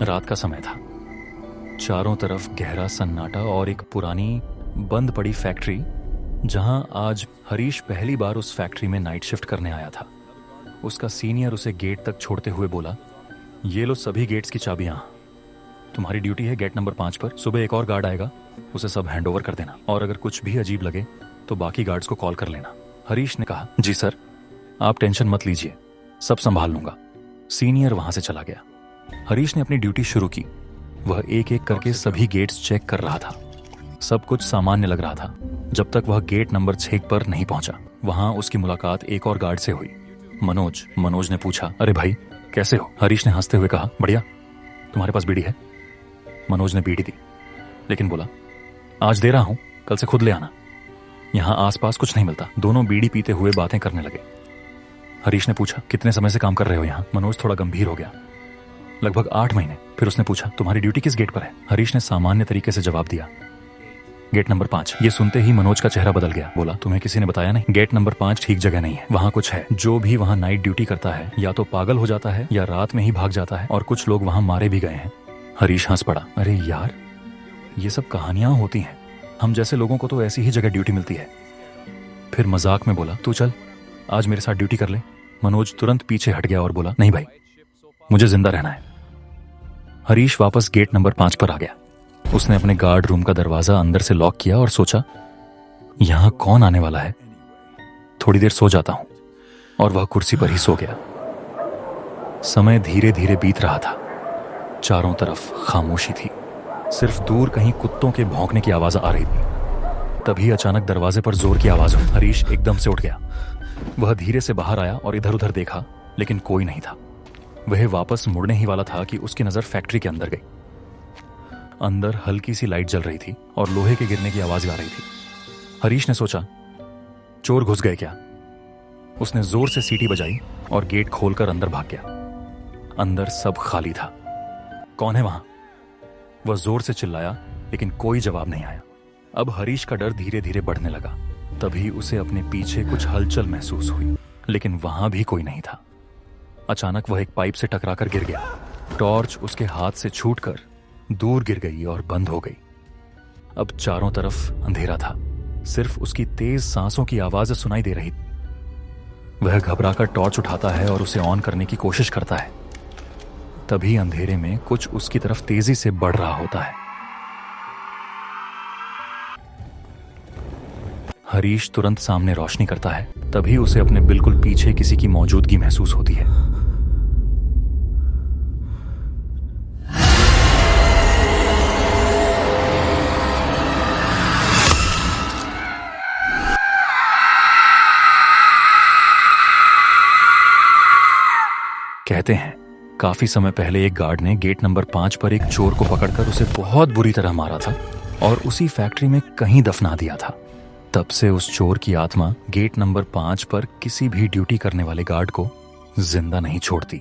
रात का समय था। चारों तरफ गहरा सन्नाटा और एक पुरानी बंद पड़ी फैक्ट्री, जहां आज हरीश पहली बार उस फैक्ट्री में नाइट शिफ्ट करने आया था। उसका सीनियर उसे गेट तक छोड़ते हुए बोला, ये लो सभी गेट्स की चाबियां, तुम्हारी ड्यूटी है गेट नंबर 5 पर। सुबह एक और गार्ड आएगा, उसे सब हैंड ओवर कर देना, और अगर कुछ भी अजीब लगे तो बाकी गार्ड्स को कॉल कर लेना। हरीश ने कहा, जी सर, आप टेंशन मत लीजिए, सब संभाल लूंगा। सीनियर वहां से चला गया। हरीश ने अपनी ड्यूटी शुरू की। वह एक एक करके सभी गेट्स चेक कर रहा था। सब कुछ सामान्य लग रहा था जब तक वह गेट नंबर 6 पर नहीं पहुंचा। वहां उसकी मुलाकात एक और गार्ड से हुई, मनोज। मनोज ने पूछा, अरे भाई कैसे हो? हरीश ने हंसते हुए कहा, बढ़िया। तुम्हारे पास बीड़ी है? मनोज ने बीड़ी दी, लेकिन बोला, आज दे रहा हूं, कल से खुद ले आना, यहां आसपास कुछ नहीं मिलता। दोनों बीड़ी पीते हुए बातें करने लगे। हरीश ने पूछा, कितने समय से काम कर रहे हो यहाँ? मनोज थोड़ा गंभीर हो गया, लगभग 8 महीने। फिर उसने पूछा, तुम्हारी ड्यूटी किस गेट पर है? हरीश ने सामान्य तरीके से जवाब दिया, गेट नंबर 5। ये सुनते ही मनोज का चेहरा बदल गया। बोला, तुम्हें किसी ने बताया नहीं? गेट नंबर 5 ठीक जगह नहीं है, वहाँ कुछ है। जो भी वहाँ नाइट ड्यूटी करता है या तो पागल हो जाता है या रात में ही भाग जाता है, और कुछ लोग वहाँ मारे भी गए हैं। हरीश हंस पड़ा, अरे यार, ये सब कहानियां होती हैं, हम जैसे लोगों को तो ऐसी ही जगह ड्यूटी मिलती है। फिर मजाक में बोला, तू चल आज मेरे साथ ड्यूटी कर ले। मनोज तुरंत पीछे हट गया और बोला, नहीं भाई, मुझे जिंदा रहना है। हरीश वापस गेट नंबर 5 पर आ गया। उसने अपने गार्ड रूम का दरवाजा अंदर से लॉक किया और सोचा, यहां कौन आने वाला है, थोड़ी देर सो जाता हूं। और वह कुर्सी पर ही सो गया। समय धीरे धीरे बीत रहा था। चारों तरफ खामोशी थी, सिर्फ दूर कहीं कुत्तों के भौंकने की आवाज आ रही थी। तभी अचानक दरवाजे पर जोर की आवाज हुई। हरीश एकदम से उठ गया। वह धीरे से बाहर आया और इधर उधर देखा, लेकिन कोई नहीं था। वह वापस मुड़ने ही वाला था कि उसकी नजर फैक्ट्री के अंदर गई। अंदर हल्की सी लाइट जल रही थी और लोहे के गिरने की आवाज आ रही थी। हरीश ने सोचा, चोर घुस गए क्या? उसने जोर से सीटी बजाई और गेट खोलकर अंदर भाग गया। अंदर सब खाली था। कौन है वहां? वह जोर से चिल्लाया, लेकिन कोई जवाब नहीं आया। अब हरीश का डर धीरे धीरे बढ़ने लगा। तभी उसे अपने पीछे कुछ हलचल महसूस हुई, लेकिन वहां भी कोई नहीं था। अचानक वह एक पाइप से टकराकर गिर गया। टॉर्च उसके हाथ से छूटकर दूर गिर गई और बंद हो गई। अब चारों तरफ अंधेरा था, सिर्फ उसकी तेज सांसों की आवाज सुनाई दे रही। वह घबराकर टॉर्च उठाता है और उसे ऑन करने की कोशिश करता है। तभी अंधेरे में कुछ उसकी तरफ तेजी से बढ़ रहा होता है। हरीश तुरंत सामने रोशनी करता है। तभी उसे अपने बिल्कुल पीछे किसी की मौजूदगी महसूस होती है। कहते हैं, काफी समय पहले एक गार्ड ने गेट नंबर 5 पर एक चोर को पकड़कर उसे बहुत बुरी तरह मारा था और उसी फैक्ट्री में कहीं दफना दिया था। तब से उस चोर की आत्मा गेट नंबर 5 पर किसी भी ड्यूटी करने वाले गार्ड को जिंदा नहीं छोड़ती।